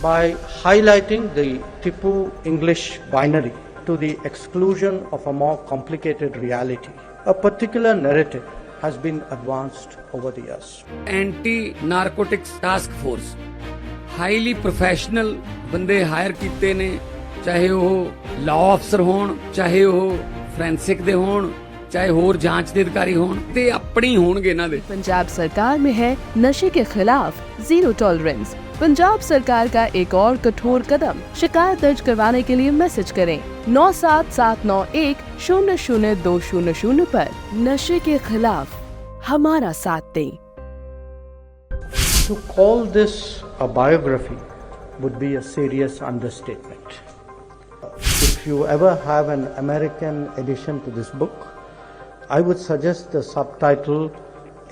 by highlighting the Tipu English binary to the exclusion of a more complicated reality. A particular narrative has been advanced over the years. Anti-narcotics task force, highly professional ਬੰਦੇ hire ਕੀਤੇ ਨੇ, ਚਾਹੇ ਉਹ law ਅਫਸਰ ਹੋਣ, ਚਾਹੇ ਉਹ forensic ਦੇ ਹੋਣ, चाहे और जांच के अधिकारी हों, ते अपनी होंगे ना दे। पंजाब सरकार में है नशे के खिलाफ जीरो टॉलरेंस। पंजाब सरकार का एक और कठोर कदम, शिकायत दर्ज करवाने के लिए मैसेज करें 9779100200 पर। नशे के खिलाफ हमारा साथ दें। To call this a biography would be a serious understatement. If you ever have an American edition to this book, I would suggest the subtitle,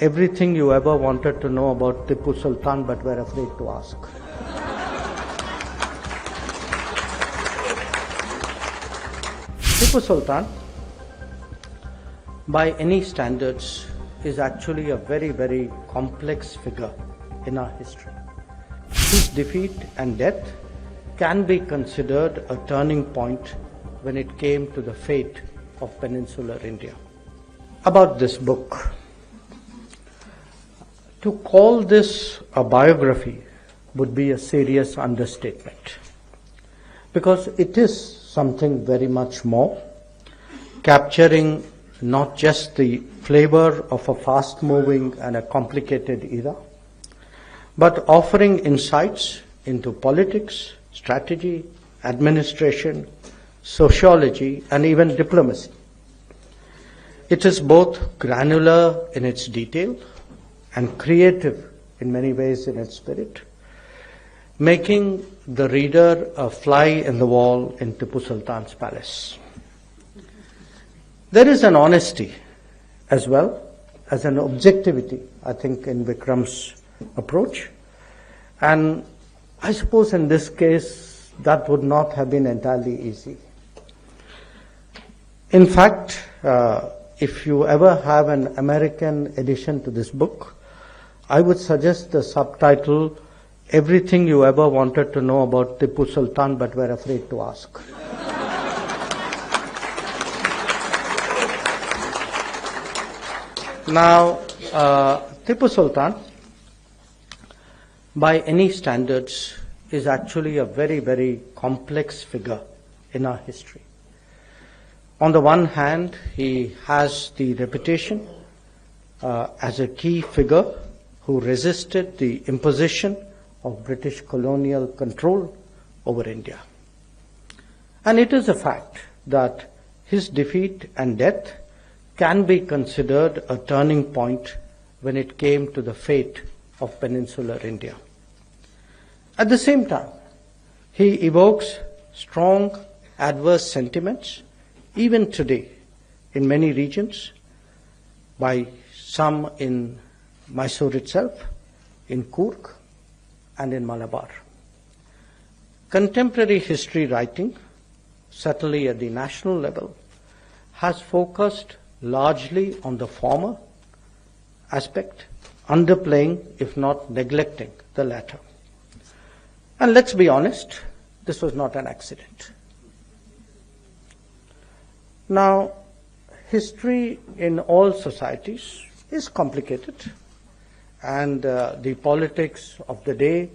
Everything You Ever Wanted to Know About Tipu Sultan But Were Afraid to Ask. Tipu Sultan, by any standards, is actually a very, very complex figure in our history. His defeat and death can be considered a turning point when it came to the fate of peninsular India. About this book, to call this a biography would be a serious understatement, because it is something very much more, capturing not just the flavor of a fast-moving and a complicated era, but offering insights into politics, strategy, administration, sociology, and even diplomacy. It is both granular in its detail and creative in many ways in its spirit, making the reader a fly in the wall in Tipu Sultan's palace. There is an honesty as well as an objectivity, I think, in Vikram's approach, and I suppose in this case that would not have been entirely easy. In fact, if you ever have an American edition to this book, I would suggest the subtitle, Everything You Ever Wanted to Know About Tipu Sultan But Were Afraid to Ask. Now, Tipu Sultan, by any standards, is actually a very, very complex figure in our history. On the one hand, he has the reputation as a key figure who resisted the imposition of British colonial control over India. And it is a fact that his defeat and death can be considered a turning point when it came to the fate of peninsular India. At the same time, he evokes strong adverse sentiments even today in many regions, by some in Mysore itself, in Coorg, and in Malabar. Contemporary history writing, certainly at the national level, has focused largely on the former aspect, underplaying, if not neglecting, the latter. And let's be honest, this was not an accident. Now, history in all societies is complicated, and the politics of the day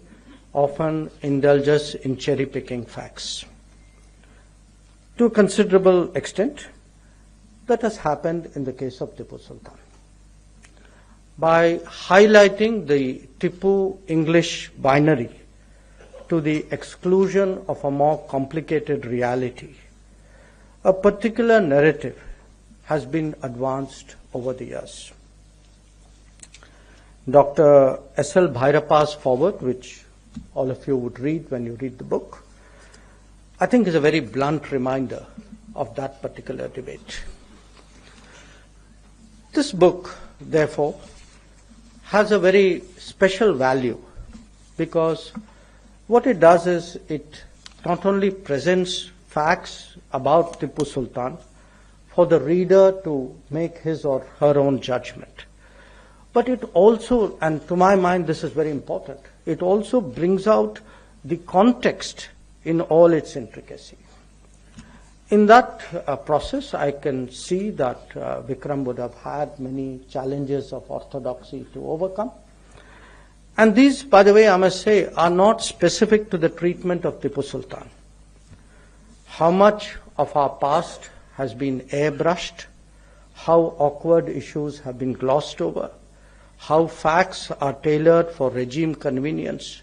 often indulges in cherry-picking facts. To a considerable extent, that has happened in the case of Tipu Sultan. By highlighting the Tipu English binary to the exclusion of a more complicated reality, a particular narrative has been advanced over the years. Dr. S.L. Bhairappa's foreword, which all of you would read when you read the book, I think is a very blunt reminder of that particular debate. This book, therefore, has a very special value because what it does is it not only presents facts about Tipu Sultan for the reader to make his or her own judgment, but it also, and to my mind this is very important, it also brings out the context in all its intricacy. In that process, I can see that Vikram would have had many challenges of orthodoxy to overcome. And these, by the way, I must say, are not specific to the treatment of Tipu Sultan. How much of our past has been airbrushed, how awkward issues have been glossed over, how facts are tailored for regime convenience.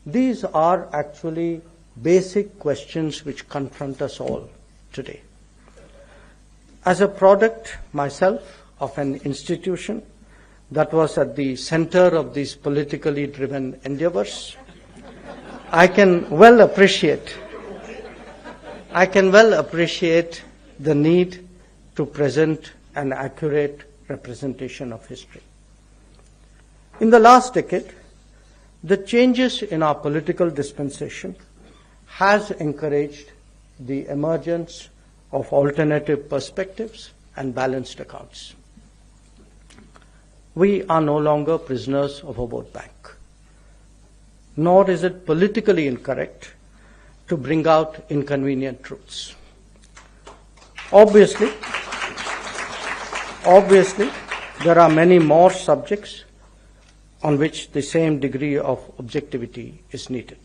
These are actually basic questions which confront us all today. As a product myself of an institution that was at the center of these politically driven endeavors, I can well appreciate the need to present an accurate representation of history. In the last decade, the changes in our political dispensation has encouraged the emergence of alternative perspectives and balanced accounts. We are no longer prisoners of a vote bank, nor is it politically incorrect to bring out inconvenient truths. Obviously, there are many more subjects on which the same degree of objectivity is needed.